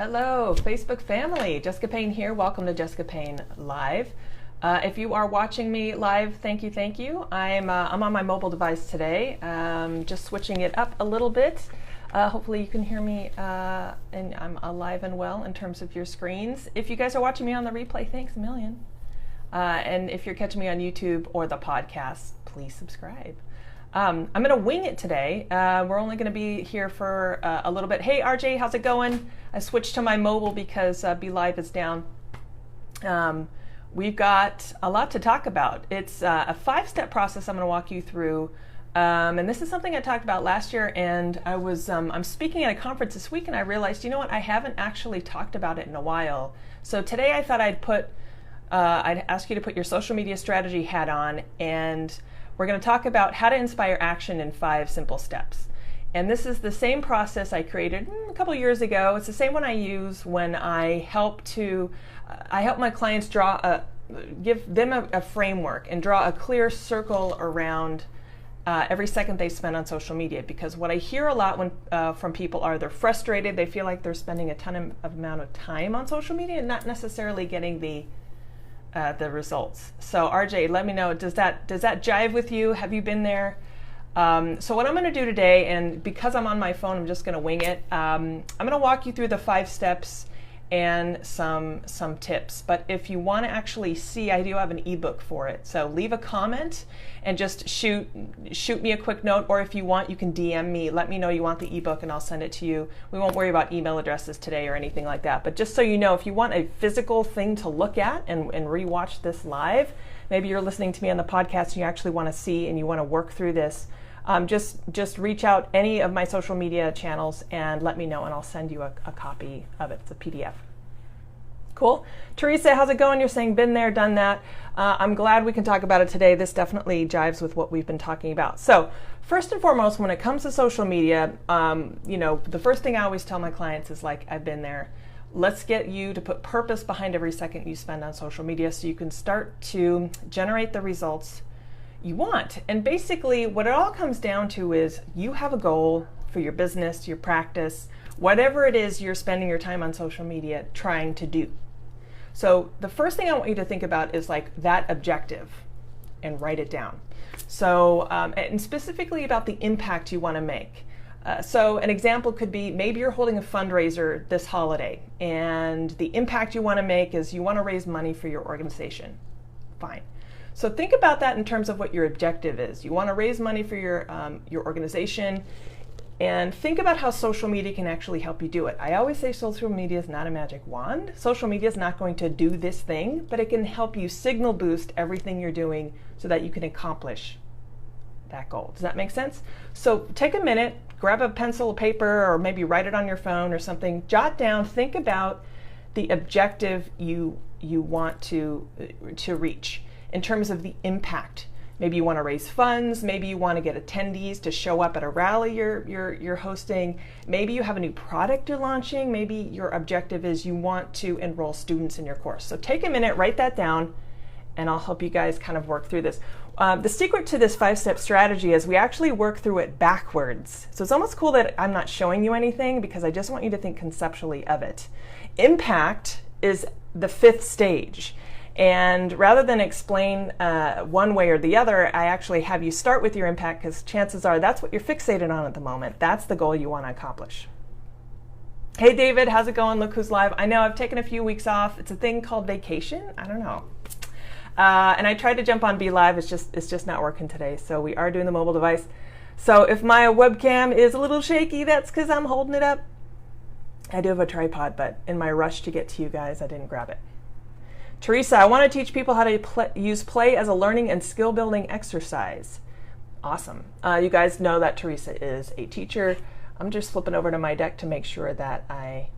Hello, Facebook family. Jessica Payne here. Welcome to Jessica Payne Live. If you are watching me live, thank you. I'm on my mobile device today, just switching it up a little bit. Hopefully you can hear me and I'm alive and well in terms of your screens. If you guys are watching me on the replay, thanks a million. And if you're catching me on YouTube or the podcast, please subscribe. I'm going to wing it today. We're only going to be here for a little bit. Hey, RJ, how's it going? I switched to my mobile because Be Live is down. We've got a lot to talk about. It's a 5-step process I'm going to walk you through. And this is something I talked about last year, and I'm speaking at a conference this week, and I realized, you know what, I haven't actually talked about it in a while. So today I thought I'd ask you to put your social media strategy hat on, and we're going to talk about how to inspire action in 5 simple steps. And this is the same process I created a couple years ago. It's the same one I use when I help my clients give them a framework and draw a clear circle around every second they spend on social media. Because what I hear a lot from people are they're frustrated, they feel like they're spending a ton of amount of time on social media and not necessarily getting the results. So RJ, let me know, does that jive with you? Have you been there? So what I'm going to do today, and because I'm on my phone, I'm just going to wing it. I'm going to walk you through the 5 steps and some tips. But if you want to actually see, I do have an ebook for it. So leave a comment and just shoot me a quick note, or if you want, you can DM me. Let me know you want the ebook and I'll send it to you. We won't worry about email addresses today or anything like that. But just so you know, if you want a physical thing to look at and rewatch this live, maybe you're listening to me on the podcast and you actually want to see and you want to work through this, just reach out any of my social media channels and let me know, and I'll send you a copy of it. It's a PDF. Cool. Teresa, how's it going? You're saying been there, done that. I'm glad we can talk about it today. This definitely jives with what we've been talking about. So first and foremost, when it comes to social media, the first thing I always tell my clients is like, I've been there. Let's get you to put purpose behind every second you spend on social media so you can start to generate the results you want. And basically what it all comes down to is you have a goal for your business, your practice, whatever it is you're spending your time on social media trying to do. So the first thing I want you to think about is like that objective and write it down. So, and specifically about the impact you want to make. So an example could be maybe you're holding a fundraiser this holiday and the impact you want to make is you want to raise money for your organization. Fine. So think about that in terms of what your objective is. You want to raise money for your organization, and think about how social media can actually help you do it. I always say social media is not a magic wand. Social media is not going to do this thing, but it can help you signal boost everything you're doing so that you can accomplish that goal. Does that make sense? So take a minute, grab a pencil, a paper, or maybe write it on your phone or something. Jot down, think about the objective you want to reach in terms of the impact. Maybe you want to raise funds. Maybe you want to get attendees to show up at a rally you're hosting. Maybe you have a new product you're launching. Maybe your objective is you want to enroll students in your course. So take a minute, write that down, and I'll help you guys kind of work through this. The secret to this 5-step strategy is we actually work through it backwards. So it's almost cool that I'm not showing you anything because I just want you to think conceptually of it. Impact is the 5th stage. And rather than explain one way or the other, I actually have you start with your impact because chances are that's what you're fixated on at the moment. That's the goal you want to accomplish. Hey David, how's it going? Look who's live. I know I've taken a few weeks off. It's a thing called vacation. I don't know. And I tried to jump on Be Live. It's just not working today. So we are doing the mobile device. So if my webcam is a little shaky, that's because I'm holding it up. I do have a tripod, but in my rush to get to you guys, I didn't grab it. Teresa, I want to teach people how to use play as a learning and skill building exercise. Awesome. You guys know that Teresa is a teacher. I'm just flipping over to my deck to make sure that I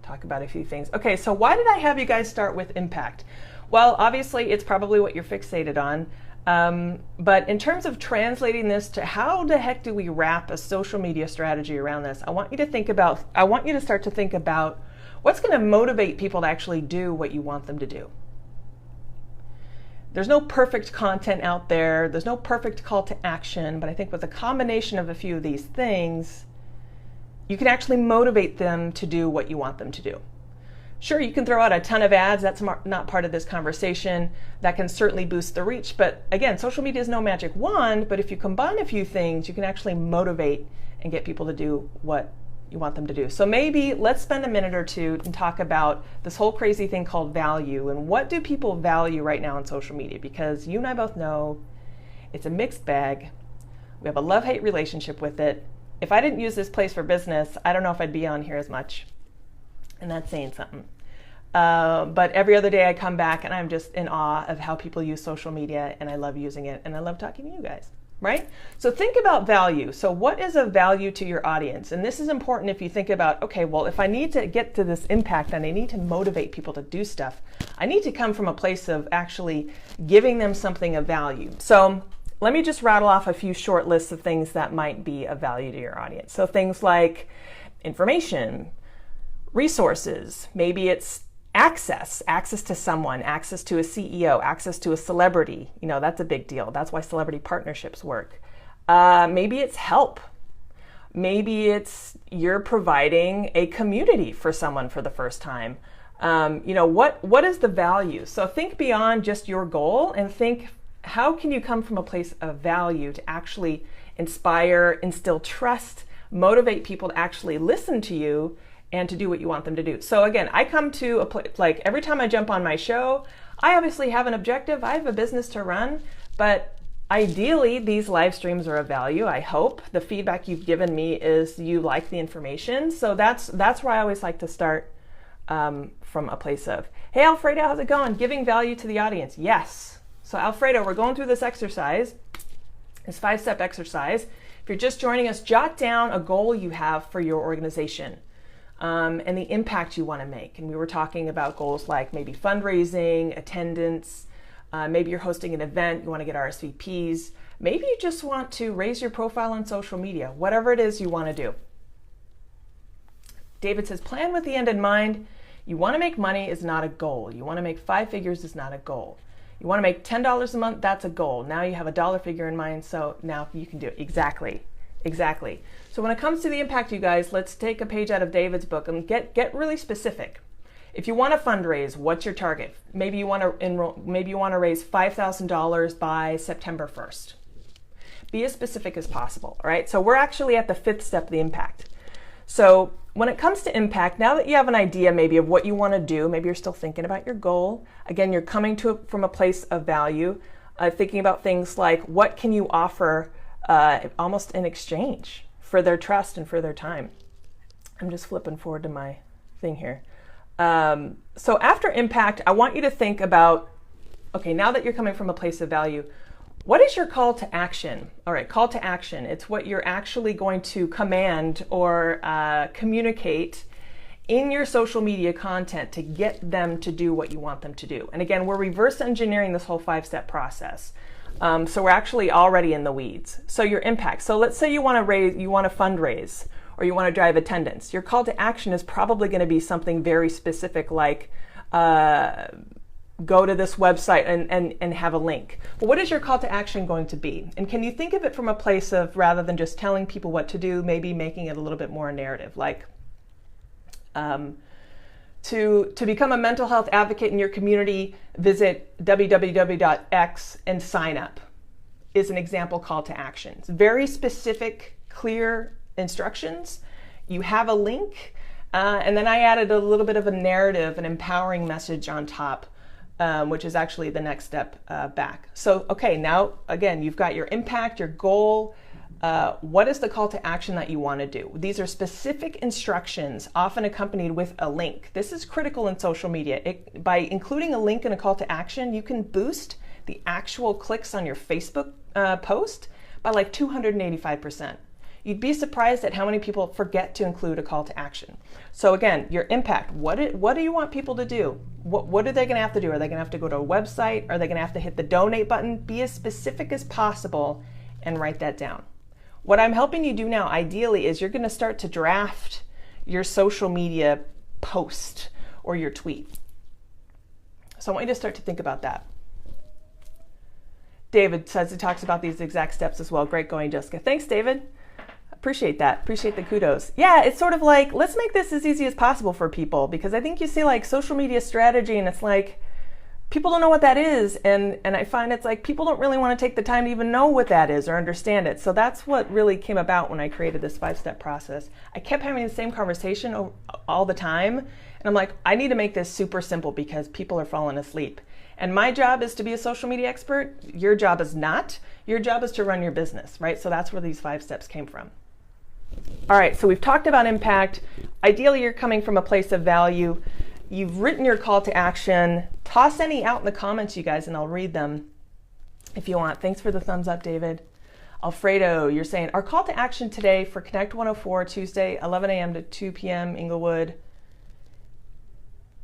talk about a few things. Okay, so why did I have you guys start with impact? Well, obviously it's probably what you're fixated on. But in terms of translating this to how the heck do we wrap a social media strategy around this, I want you to start to think about what's going to motivate people to actually do what you want them to do. There's no perfect content out there. There's no perfect call to action. But I think with a combination of a few of these things, you can actually motivate them to do what you want them to do. Sure, you can throw out a ton of ads. That's not part of this conversation. That can certainly boost the reach. But again, social media is no magic wand, but if you combine a few things, you can actually motivate and get people to do what you want them to do. So maybe let's spend a minute or two and talk about this whole crazy thing called value, and what do people value right now on social media? Because you and I both know it's a mixed bag. We have a love-hate relationship with it. If I didn't use this place for business, I don't know if I'd be on here as much. And that's saying something. But every other day I come back and I'm just in awe of how people use social media, and I love using it, and I love talking to you guys, right? So think about value. So what is of value to your audience? And this is important if you think about, okay, well, if I need to get to this impact and I need to motivate people to do stuff, I need to come from a place of actually giving them something of value. So let me just rattle off a few short lists of things that might be of value to your audience. So things like information, resources, maybe it's access to someone, access to a CEO, access to a celebrity. You know, that's a big deal. That's why celebrity partnerships work. Maybe it's help. Maybe it's you're providing a community for someone for the first time. You know, what is the value? So think beyond just your goal and think, how can you come from a place of value to actually inspire, instill trust, motivate people to actually listen to you and to do what you want them to do. So again, I come to a place, like every time I jump on my show, I obviously have an objective. I have a business to run, but ideally these live streams are of value. I hope the feedback you've given me is you like the information. So that's where I always like to start from a place of, hey, Alfredo, how's it going? Giving value to the audience. Yes. So Alfredo, we're going through this exercise, this 5-step exercise. If you're just joining us, jot down a goal you have for your organization. And the impact you want to make. And we were talking about goals like maybe fundraising, attendance, maybe you're hosting an event, you want to get RSVPs, maybe you just want to raise your profile on social media, whatever it is you want to do. David says, plan with the end in mind. You want to make money is not a goal. You want to make 5 figures is not a goal. You want to make $10 a month, that's a goal. Now you have a dollar figure in mind, so now you can do it. Exactly. So when it comes to the impact, you guys, let's take a page out of David's book and get really specific. If you want to fundraise, what's your target? Maybe you want to enroll. Maybe you want to raise $5,000 by September 1st. Be as specific as possible. All right. So we're actually at the 5th step of the impact. So when it comes to impact, now that you have an idea maybe of what you want to do, maybe you're still thinking about your goal. Again, you're coming to it from a place of value, thinking about things like what can you offer almost in exchange for their trust and for their time. I'm just flipping forward to my thing here. So after impact, I want you to think about, okay, now that you're coming from a place of value, what is your call to action? All right, call to action. It's what you're actually going to command or communicate in your social media content to get them to do what you want them to do. And again, we're reverse engineering this whole 5-step process. So we're actually already in the weeds. So your impact. So let's say you want to fundraise, or you want to drive attendance. Your call to action is probably going to be something very specific, like go to this website and have a link. But what is your call to action going to be? And can you think of it from a place of, rather than just telling people what to do, maybe making it a little bit more narrative, like to become a mental health advocate in your community, visit www.x and sign up is an example call to action. It's very specific, clear instructions. You have a link, and then I added a little bit of a narrative, an empowering message on top, which is actually the next step back. So, okay, now again, you've got your impact, your goal. What is the call to action that you want to do? These are specific instructions, often accompanied with a link. This is critical in social media. By including a link and a call to action, you can boost the actual clicks on your Facebook post by like 285%. You'd be surprised at how many people forget to include a call to action. So again, your impact, what do you want people to do? What are they going to have to do? Are they going to have to go to a website? Are they going to have to hit the donate button? Be as specific as possible and write that down. What I'm helping you do now, ideally, is you're going to start to draft your social media post or your tweet. So I want you to start to think about that. David says he talks about these exact steps as well. Great going, Jessica. Thanks, David. Appreciate that. Appreciate the kudos. Yeah, it's sort of like, let's make this as easy as possible for people, because I think you see like social media strategy and it's like, people don't know what that is. And I find it's like, people don't really want to take the time to even know what that is or understand it. So that's what really came about when I created this 5-step process. I kept having the same conversation all the time. And I'm like, I need to make this super simple because people are falling asleep. And my job is to be a social media expert. Your job is not. Your job is to run your business, right? So that's where these 5 steps came from. All right, so we've talked about impact. Ideally, you're coming from a place of value. You've written your call to action. Toss any out in the comments, you guys, and I'll read them if you want. Thanks for the thumbs up, David. Alfredo, you're saying, our call to action today for Connect 104, Tuesday, 11 a.m. to 2 p.m., Inglewood,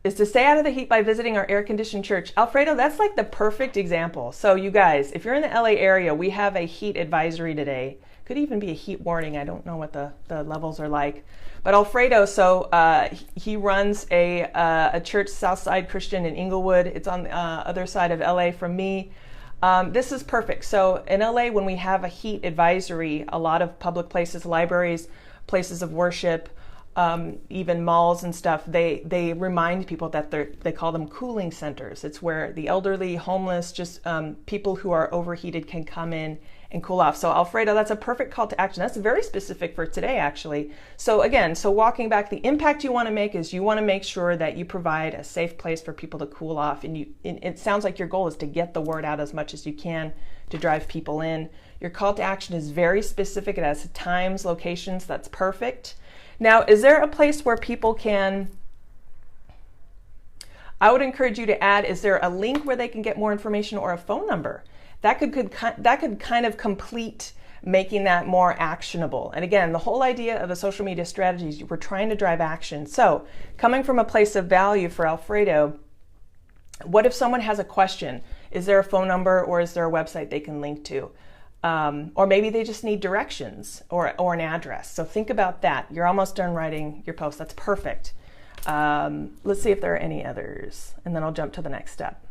is to stay out of the heat by visiting our air-conditioned church. Alfredo, that's like the perfect example. So you guys, if you're in the LA area, we have a heat advisory today. Could even be a heat warning. I don't know what the levels are like. But Alfredo, so he runs a church, Southside Christian in Inglewood. It's on the other side of LA from me. This is perfect. So in LA, when we have a heat advisory, a lot of public places, libraries, places of worship, even malls and stuff, they remind people that they call them cooling centers. It's where the elderly, homeless, just people who are overheated can come in and cool off. So Alfredo, that's a perfect call to action. That's very specific for today, actually. So again, so walking back, the impact you want to make is you want to make sure that you provide a safe place for people to cool off. And it sounds like your goal is to get the word out as much as you can to drive people in. Your call to action is very specific. It has times, locations. That's perfect. Now, is there a place where people can, I would encourage you to add, is there a link where they can get more information or a phone number? That could kind of complete making that more actionable. And again, the whole idea of a social media strategy is we're trying to drive action. So coming from a place of value for Alfredo, what if someone has a question? Is there a phone number or is there a website they can link to? Or maybe they just need directions or an address. So think about that. You're almost done writing your post. That's perfect. Let's see if there are any others, and then I'll jump to the next step.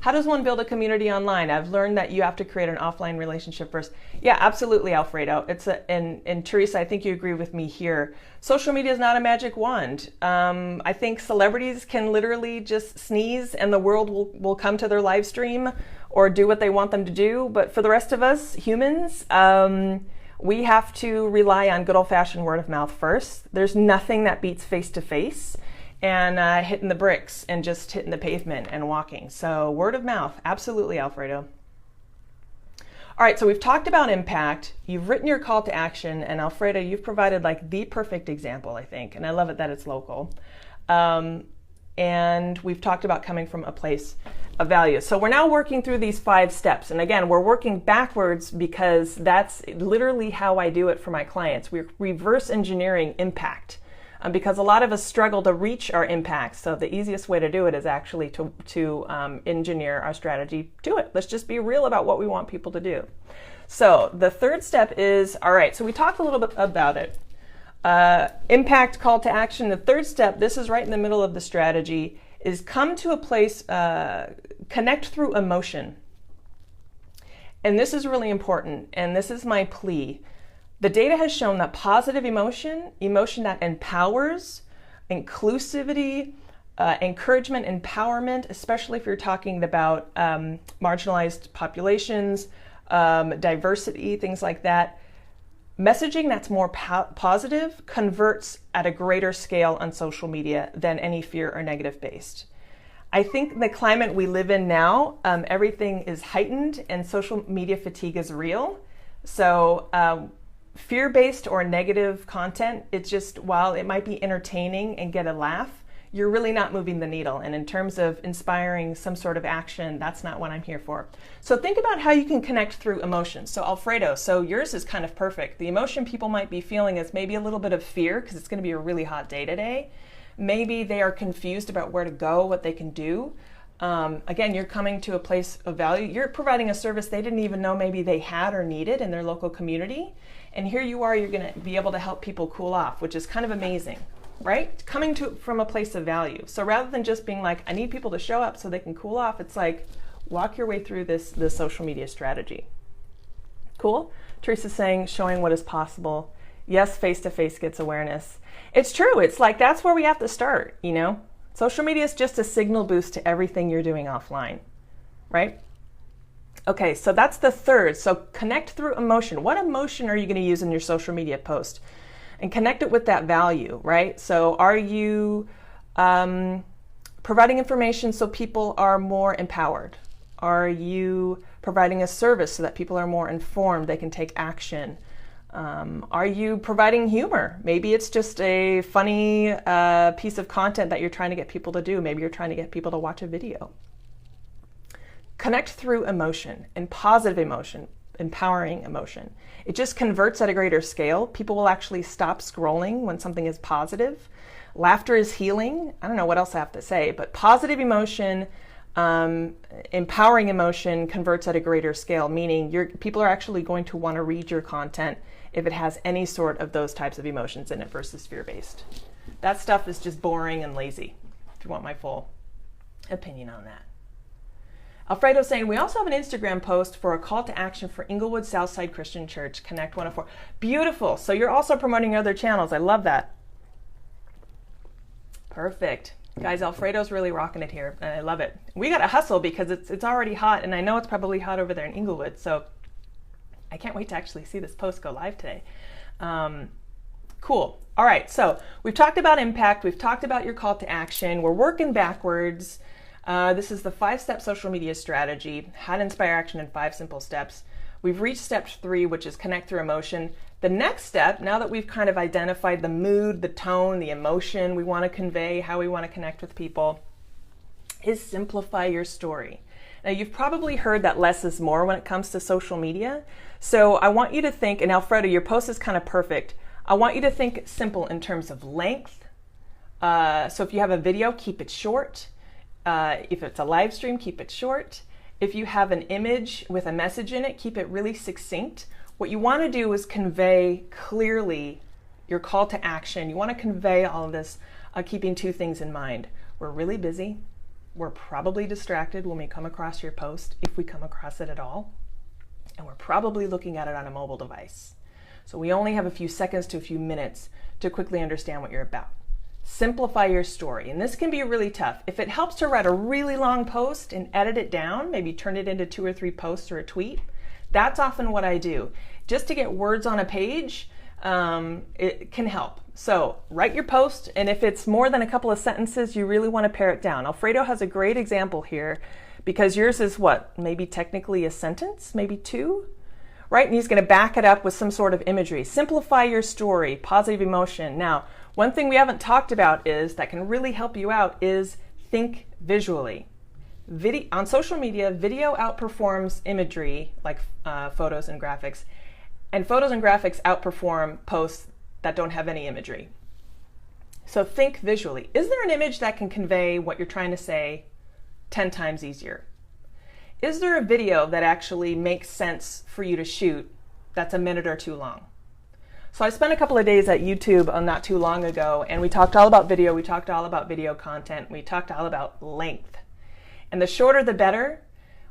How does one build a community online? I've learned that you have to create an offline relationship first. Yeah, absolutely, Alfredo. And Teresa, I think you agree with me here. Social media is not a magic wand. I think celebrities can literally just sneeze and the world will come to their live stream or do what they want them to do. But for the rest of us humans, we have to rely on good old-fashioned word of mouth first. There's nothing that beats face-to-face and hitting the bricks and just hitting the pavement and walking. So word of mouth, absolutely, Alfredo. All right, so we've talked about impact. You've written your call to action, and Alfredo, you've provided like the perfect example, I think, and I love it that it's local. And we've talked about coming from a place of value. So we're now working through these 5 steps. And again, we're working backwards because that's literally how I do it for my clients. We're reverse engineering impact. Because a lot of us struggle to reach our impact. So the easiest way to do it is actually to engineer our strategy to it. Let's just be real about what we want people to do. So the 3rd step is, all right, so we talked a little bit about it. Impact, call to action. The 3rd step, this is right in the middle of the strategy, is come to a place, connect through emotion. And this is really important, and this is my plea. The data has shown that positive emotion that empowers, inclusivity, encouragement, empowerment, especially if you're talking about marginalized populations, diversity, things like that. Messaging that's more positive converts at a greater scale on social media than any fear or negative based. I think the climate we live in now, everything is heightened and social media fatigue is real. So fear-based or negative content, it's just, while it might be entertaining and get a laugh, you're really not moving the needle. And in terms of inspiring some sort of action, that's not what I'm here for. So think about how you can connect through emotions. So Alfredo, so yours is kind of perfect. The emotion people might be feeling is maybe a little bit of fear because it's going to be a really hot day today. Maybe they are confused about where to go, what they can do. Again, you're coming to a place of value. You're providing a service they didn't even know maybe they had or needed in their local community. And here you are, you're going to be able to help people cool off, which is kind of amazing, right? Coming from a place of value. So rather than just being like, I need people to show up so they can cool off, it's like, walk your way through this social media strategy. Cool. Teresa's saying, showing what is possible. Yes, face-to-face gets awareness. It's true. It's like that's where we have to start, you know? Social media is just a signal boost to everything you're doing offline, right? Okay, so that's the third. So connect through emotion. What emotion are you going to use in your social media post? And connect it with that value, right? So are you providing information so people are more empowered? Are you providing a service so that people are more informed, they can take action? Are you providing humor? Maybe it's just a funny piece of content that you're trying to get people to do. Maybe you're trying to get people to watch a video. Connect through emotion, and positive emotion, empowering emotion. It just converts at a greater scale. People will actually stop scrolling when something is positive. Laughter is healing. I don't know what else I have to say, but positive emotion, empowering emotion converts at a greater scale, meaning people are actually going to want to read your content if it has any sort of those types of emotions in it versus fear-based. That stuff is just boring and lazy, if you want my full opinion on that. Alfredo's saying, we also have an Instagram post for a call to action for Inglewood Southside Christian Church, Connect 104. Beautiful. So you're also promoting your other channels. I love that. Perfect. Guys, Alfredo's really rocking it here, and I love it. We got to hustle because it's already hot, and I know it's probably hot over there in Inglewood, so I can't wait to actually see this post go live today. Cool. All right, so we've talked about impact. We've talked about your call to action. We're working backwards. This is the 5-step social media strategy, how to inspire action in 5 simple steps. We've reached step 3, which is connect through emotion. The next step, now that we've kind of identified the mood, the tone, the emotion we want to convey, how we want to connect with people, is simplify your story. Now, you've probably heard that less is more when it comes to social media. So I want you to think, and Alfredo, your post is kind of perfect. I want you to think simple in terms of length. So if you have a video, keep it short. If it's a live stream, keep it short. If you have an image with a message in it, keep it really succinct. What you want to do is convey clearly your call to action. You want to convey all of this, keeping 2 things in mind. We're really busy. We're probably distracted when we come across your post, if we come across it at all. And we're probably looking at it on a mobile device. So we only have a few seconds to a few minutes to quickly understand what you're about. Simplify your story, and this can be really tough. If it helps to write a really long post and edit it down, maybe turn it into 2 or 3 posts or a tweet, that's often what I do. Just to get words on a page, it can help. So write your post, and if it's more than a couple of sentences, you really want to pare it down. Alfredo has a great example here, because yours is what, maybe technically a sentence, maybe 2, right? And he's going to back it up with some sort of imagery. Simplify your story, positive emotion. Now, one thing we haven't talked about is that can really help you out is think visually. On social media, video outperforms imagery, like photos and graphics, and photos and graphics outperform posts that don't have any imagery. So think visually. Is there an image that can convey what you're trying to say 10 times easier? Is there a video that actually makes sense for you to shoot that's a minute or 2 long? So I spent a couple of days at YouTube not too long ago, and we talked all about video. We talked all about video content. We talked all about length. And the shorter the better.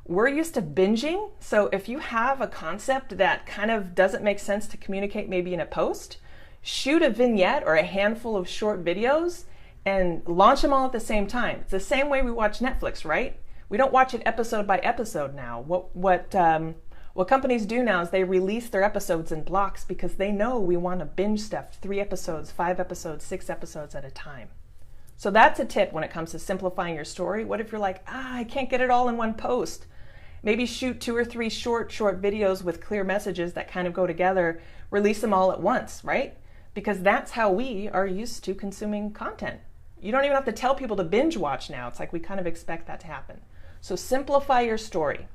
We're used to binging. So if you have a concept that kind of doesn't make sense to communicate maybe in a post, shoot a vignette or a handful of short videos and launch them all at the same time. It's the same way we watch Netflix, right? We don't watch it episode by episode now. What companies do now is they release their episodes in blocks because they know we want to binge stuff 3 episodes, 5 episodes, 6 episodes at a time. So that's a tip when it comes to simplifying your story. What if you're like, I can't get it all in one post? Maybe shoot 2 or 3 short videos with clear messages that kind of go together, release them all at once, right? Because that's how we are used to consuming content. You don't even have to tell people to binge watch now. It's like we kind of expect that to happen. So simplify your story.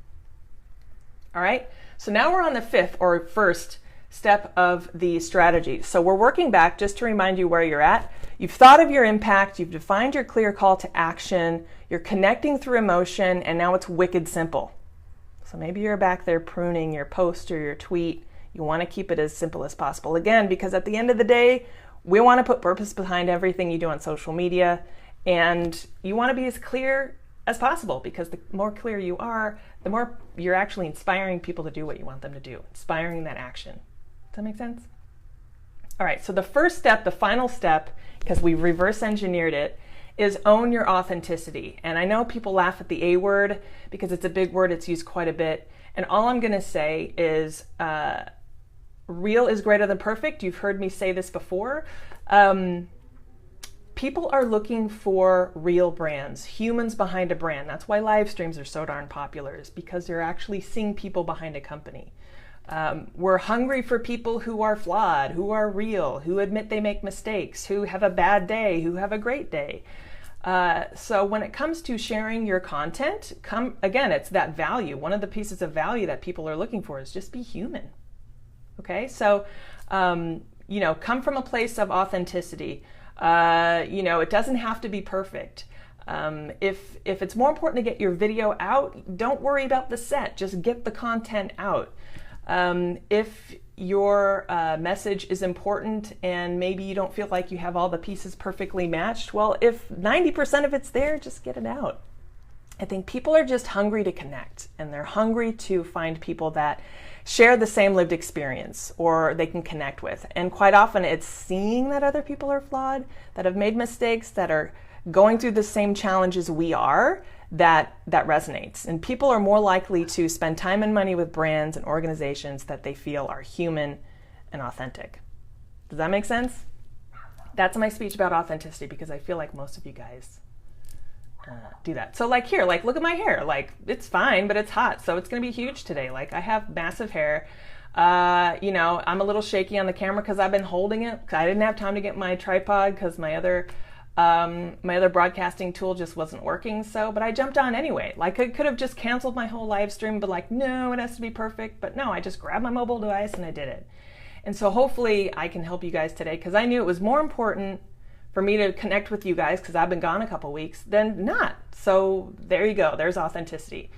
All right, so now we're on the 5th or first step of the strategy. So we're working back just to remind you where you're at. You've thought of your impact, you've defined your clear call to action, you're connecting through emotion, and now it's wicked simple. So maybe you're back there pruning your post or your tweet. You want to keep it as simple as possible. Again, because at the end of the day, we want to put purpose behind everything you do on social media, and you want to be as clear as possible, because the more clear you are, the more you're actually inspiring people to do what you want them to do, inspiring that action. Does that make sense? All right, so the first step, the final step, because we reverse engineered it, is own your authenticity. And I know people laugh at the A word because it's a big word, it's used quite a bit. And all I'm gonna say is real is greater than perfect. You've heard me say this before. People are looking for real brands, humans behind a brand. That's why live streams are so darn popular, is because they're actually seeing people behind a company. We're hungry for people who are flawed, who are real, who admit they make mistakes, who have a bad day, who have a great day. So when it comes to sharing your content, again, it's that value. One of the pieces of value that people are looking for is just be human. Okay, so come from a place of authenticity. It doesn't have to be perfect. If it's more important to get your video out, don't worry about the set. Just get the content out. If your message is important and maybe you don't feel like you have all the pieces perfectly matched, well, if 90% of it's there, just get it out. I think people are just hungry to connect, and they're hungry to find people that share the same lived experience or they can connect with. And quite often it's seeing that other people are flawed, that have made mistakes, that are going through the same challenges we are, that resonates. And people are more likely to spend time and money with brands and organizations that they feel are human and authentic. Does that make sense? That's my speech about authenticity, because I feel like most of you guys do that. So like here, like look at my hair, like it's fine, but it's hot, so it's gonna be huge today. Like I have massive hair. I'm a little shaky on the camera because I've been holding it. I didn't have time to get my tripod because my other broadcasting tool just wasn't working. But I jumped on anyway. Like I could have just canceled my whole live stream, but like, no, it has to be perfect. But no, I just grabbed my mobile device and I did it. And so hopefully I can help you guys today, because I knew it was more important for me to connect with you guys, because I've been gone a couple weeks, than not. So there you go. There's authenticity.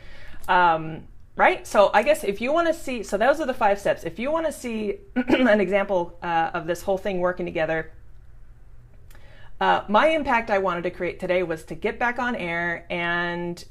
Right? So I guess if you want to see, so those are the 5 steps. If you want to see an example of this whole thing working together, my impact I wanted to create today was to get back on air and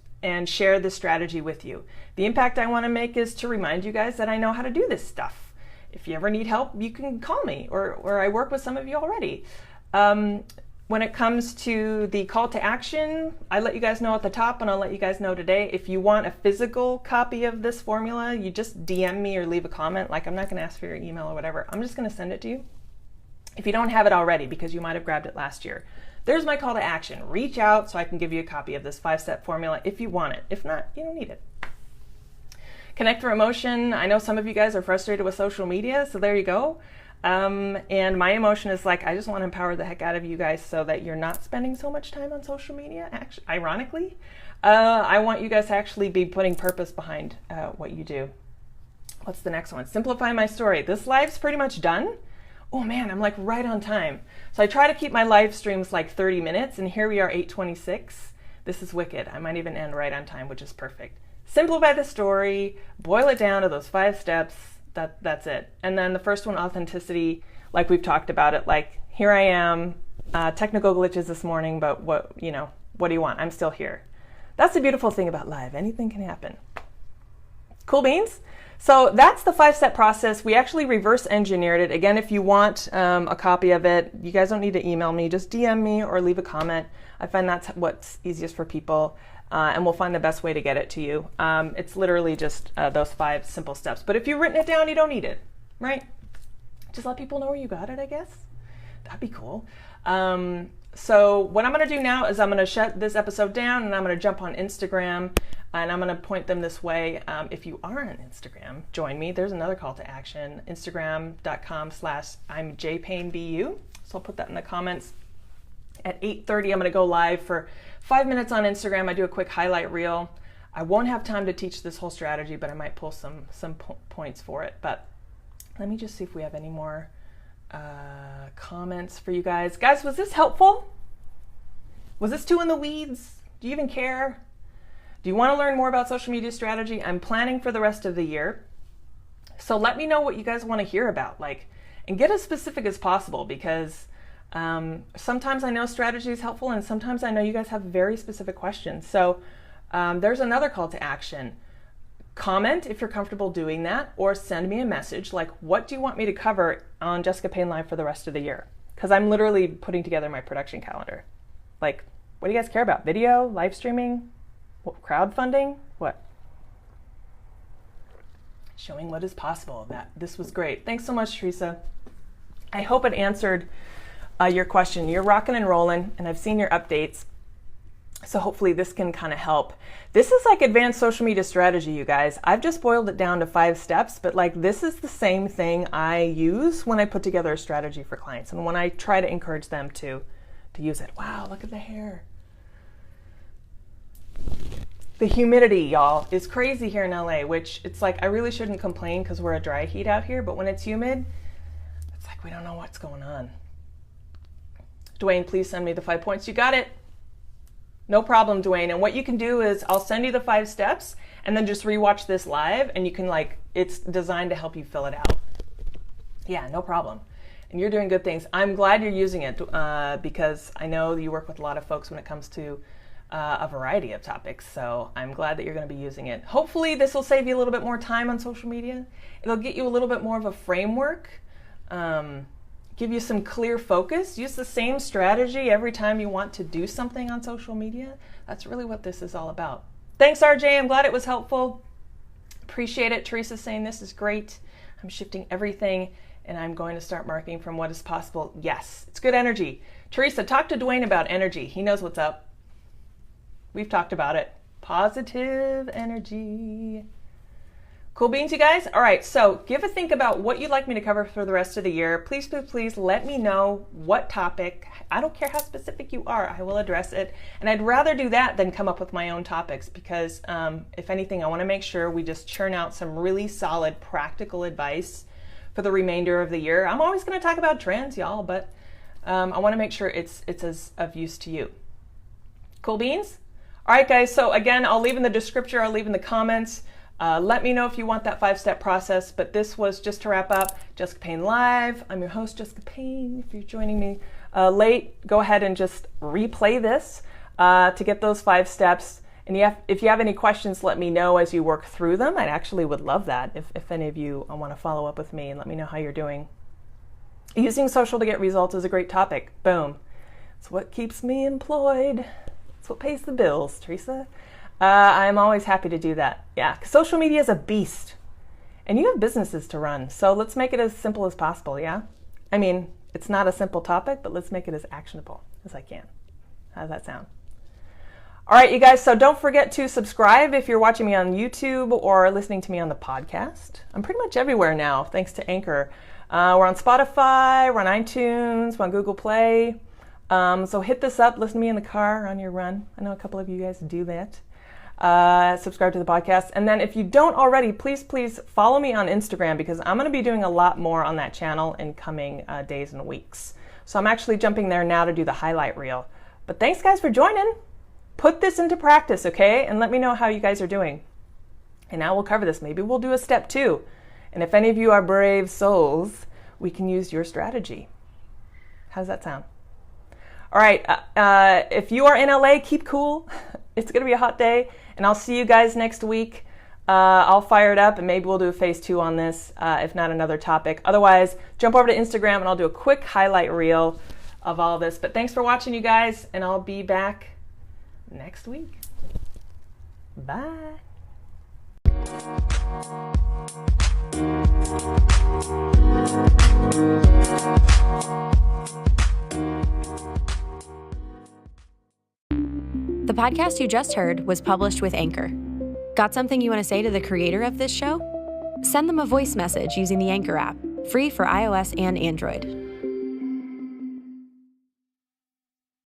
share this strategy with you. The impact I want to make is to remind you guys that I know how to do this stuff. If you ever need help, you can call me, or I work with some of you already. When it comes to the call to action, I let you guys know at the top, and I'll let you guys know today. If you want a physical copy of this formula, you just DM me or leave a comment. Like, I'm not going to ask for your email or whatever. I'm just going to send it to you. If you don't have it already, because you might have grabbed it last year, there's my call to action. Reach out so I can give you a copy of this 5-step formula if you want it. If not, you don't need it. Connect through emotion. I know some of you guys are frustrated with social media, so there you go. And my emotion is like, I just want to empower the heck out of you guys so that you're not spending so much time on social media. Actually, ironically, I want you guys to actually be putting purpose behind what you do. What's the next one? Simplify my story. This live's pretty much done. Oh man, I'm like right on time. So I try to keep my live streams like 30 minutes, and here we are, 8:26. This is wicked. I might even end right on time, which is perfect. Simplify the story, boil it down to those 5 steps. That's it. And then the first one, authenticity, like we've talked about it, like here I am, technical glitches this morning, but what do you want? I'm still here. That's the beautiful thing about live. Anything can happen. Cool beans? So that's the 5-step process. We actually reverse engineered it. Again, if you want a copy of it, you guys don't need to email me. Just DM me or leave a comment. I find that's what's easiest for people. And we'll find the best way to get it to you. It's literally just those 5 simple steps. But if you've written it down, you don't need it, right? Just let people know where you got it, I guess. That'd be cool. So what I'm going to do now is I'm going to shut this episode down, and I'm going to jump on Instagram, and I'm going to point them this way. If you are on Instagram, join me. There's another call to action, instagram.com/I'mJPayneBU. So I'll put that in the comments. At 8:30, I'm going to go live for 5 minutes on Instagram. I do a quick highlight reel. I won't have time to teach this whole strategy, but I might pull some points for it. But let me just see if we have any more comments for you guys. Guys, was this helpful? Was this too in the weeds? Do you even care? Do you want to learn more about social media strategy? I'm planning for the rest of the year. So let me know what you guys want to hear about, and get as specific as possible, because sometimes I know strategy is helpful, and sometimes I know you guys have very specific questions. So there's another call to action. Comment if you're comfortable doing that, or send me a message like, what do you want me to cover on Jessica Payne Live for the rest of the year? Because I'm literally putting together my production calendar. Like, what do you guys care about? Video, live streaming, crowdfunding, what? Showing what is possible. This was great. Thanks so much, Teresa. I hope it answered your question. You're rocking and rolling, and I've seen your updates. So hopefully this can kind of help. This is like advanced social media strategy, you guys. I've just boiled it down to 5 steps, but like this is the same thing I use when I put together a strategy for clients and when I try to encourage them to use it. Wow, look at the hair. The humidity, y'all, is crazy here in LA, which it's like I really shouldn't complain because we're a dry heat out here, but when it's humid, it's like we don't know what's going on. Dwayne, please send me the 5 points. You got it. No problem, Dwayne. And what you can do is I'll send you the 5 steps and then just rewatch this live and you can it's designed to help you fill it out. Yeah, no problem. And you're doing good things. I'm glad you're using it because I know you work with a lot of folks when it comes to a variety of topics. So I'm glad that you're going to be using it. Hopefully this will save you a little bit more time on social media. It'll get you a little bit more of a framework. Give you some clear focus. Use the same strategy every time you want to do something on social media. That's really what this is all about. Thanks, RJ. I'm glad it was helpful. Appreciate it. Teresa's saying this is great. I'm shifting everything and I'm going to start marking from what is possible. Yes, it's good energy. Teresa, talk to Dwayne about energy. He knows what's up. We've talked about it. Positive energy. Cool beans, you guys? All right, so give a think about what you'd like me to cover for the rest of the year. Please, please, please let me know what topic. I don't care how specific you are. I will address it. And I'd rather do that than come up with my own topics because if anything, I want to make sure we just churn out some really solid practical advice for the remainder of the year. I'm always going to talk about trends, y'all, but I want to make sure it's as of use to you. Cool beans? All right, guys, so again, I'll leave in the description, I'll leave in the comments. Let me know if you want that 5-step process, but this was just to wrap up Jessica Payne Live. I'm your host, Jessica Payne. If you're joining me late, go ahead and just replay this to get those 5 steps. And if you have any questions, let me know as you work through them. I actually would love that if any of you want to follow up with me and let me know how you're doing. Using social to get results is a great topic. Boom. It's what keeps me employed. It's what pays the bills, Teresa. I'm always happy to do that. Yeah, 'cause social media is a beast. And you have businesses to run, so let's make it as simple as possible, yeah? I mean, it's not a simple topic, but let's make it as actionable as I can. How does that sound? All right, you guys, so don't forget to subscribe if you're watching me on YouTube or listening to me on the podcast. I'm pretty much everywhere now, thanks to Anchor. We're on Spotify, we're on iTunes, we're on Google Play. So hit this up, listen to me in the car on your run. I know a couple of you guys do that. Subscribe to the podcast. And then if you don't already, please, please follow me on Instagram because I'm going to be doing a lot more on that channel in coming days and weeks. So I'm actually jumping there now to do the highlight reel. But thanks, guys, for joining. Put this into practice, okay? And let me know how you guys are doing. And now we'll cover this. Maybe we'll do a step 2. And if any of you are brave souls, we can use your strategy. How's that sound? All right. If you are in LA, keep cool. It's going to be a hot day. And I'll see you guys next week. I'll fire it up and maybe we'll do a phase 2 on this, if not another topic. Otherwise, jump over to Instagram and I'll do a quick highlight reel of all of this. But thanks for watching, you guys, and I'll be back next week. Bye. The podcast you just heard was published with Anchor. Got something you want to say to the creator of this show? Send them a voice message using the Anchor app, free for iOS and Android.